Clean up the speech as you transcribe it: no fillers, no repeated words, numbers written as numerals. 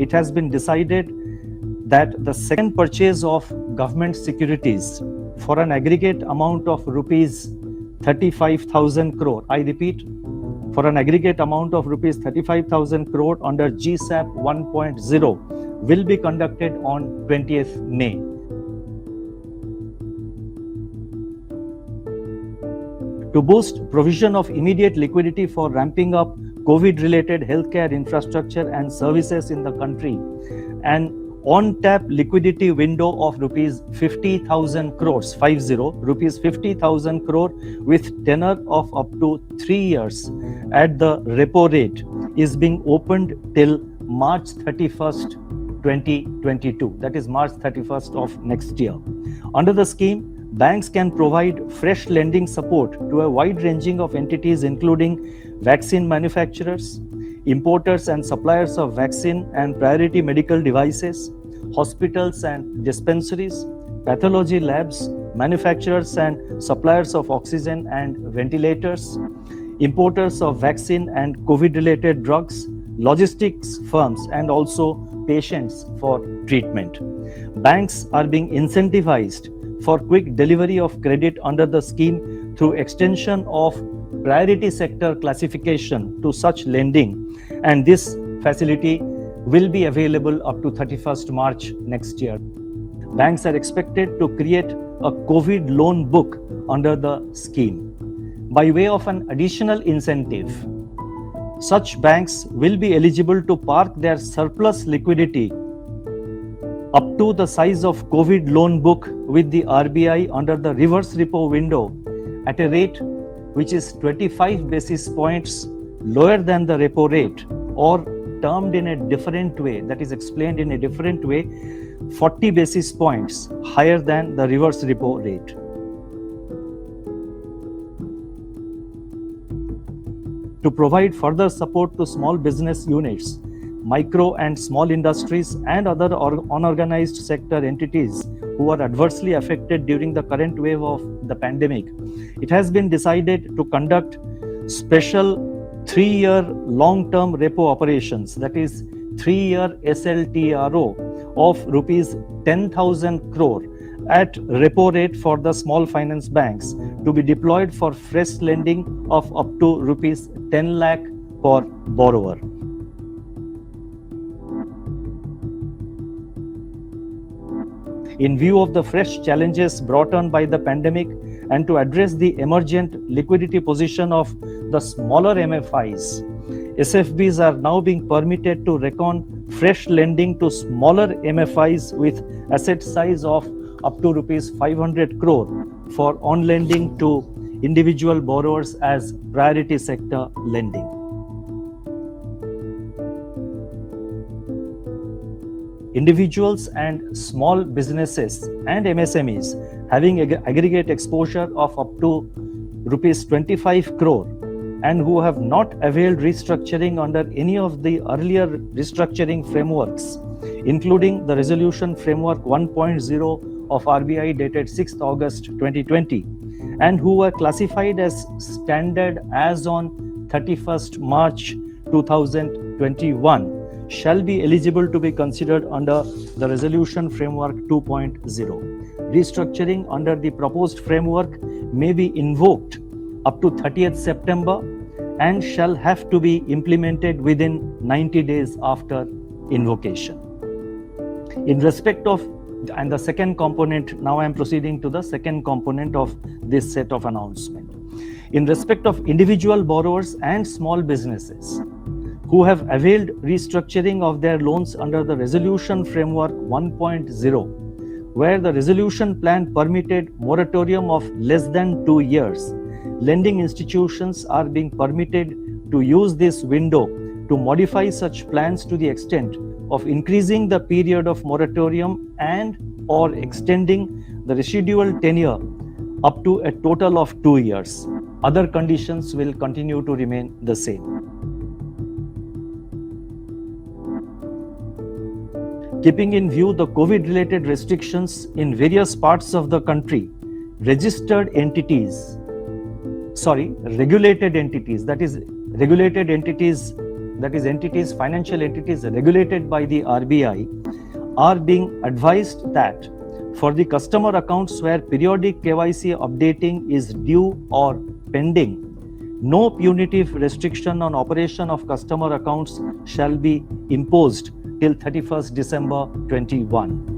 it has been decided that the second purchase of government securities for an aggregate amount of rupees 35,000 crore, I repeat, for an aggregate amount of rupees 35,000 crore under GSAP 1.0 will be conducted on 20th May. To boost provision of immediate liquidity for ramping up COVID-related healthcare infrastructure and services in the country, an on-tap liquidity window of rupees 50,000 crores, rupees 50,000 crore with tenor of up to 3 years at the repo rate is being opened till March 31st, 2022. That is March 31st of next year. Under the scheme, banks can provide fresh lending support to a wide ranging of entities including vaccine manufacturers, importers and suppliers of vaccine and priority medical devices, hospitals and dispensaries, pathology labs, manufacturers and suppliers of oxygen and ventilators, importers of vaccine and COVID-related drugs, logistics firms, and also patients for treatment. Banks are being incentivized for quick delivery of credit under the scheme through extension of priority sector classification to such lending, and this facility will be available up to 31st March next year. Banks are expected to create a COVID loan book under the scheme. By way of an additional incentive, such banks will be eligible to park their surplus liquidity up to the size of COVID loan book with the RBI under the reverse repo window at a rate which is 25 basis points lower than the repo rate, or termed in a different way, that is explained in a different way, 40 basis points higher than the reverse repo rate. To provide further support to small business units, micro and small industries and other unorganized sector entities who are adversely affected during the current wave of the pandemic, it has been decided to conduct special 3-year long-term repo operations, that is 3-year SLTRO of rupees 10,000 crore at repo rate for the small finance banks to be deployed for fresh lending of up to rupees 10 lakh per borrower. In view of the fresh challenges brought on by the pandemic and to address the emergent liquidity position of the smaller MFIs, SFBs are now being permitted to reckon fresh lending to smaller MFIs with asset size of up to rupees 500 crore for on-lending to individual borrowers as priority sector lending. Individuals and small businesses and MSMEs having aggregate exposure of up to rupees 25 crore and who have not availed restructuring under any of the earlier restructuring frameworks, including the Resolution Framework 1.0 of RBI dated 6th August 2020, and who were classified as standard as on 31st March 2021, shall be eligible to be considered under the Resolution Framework 2.0. Restructuring under the proposed framework may be invoked up to 30th September and shall have to be implemented within 90 days after invocation. In respect of, and the second component, now I am proceeding to the second component of this set of announcement. In respect of individual borrowers and small businesses who have availed restructuring of their loans under the Resolution Framework 1.0, where the resolution plan permitted moratorium of less than 2 years, lending institutions are being permitted to use this window to modify such plans to the extent of increasing the period of moratorium and or extending the residual tenure up to a total of 2 years. Other conditions will continue to remain the same. Keeping in view the COVID-related restrictions in various parts of the country, regulated entities, that is regulated entities that is entities, financial entities regulated by the RBI, are being advised that for the customer accounts where periodic KYC updating is due or pending, no punitive restriction on operation of customer accounts shall be imposed till 31st December 21.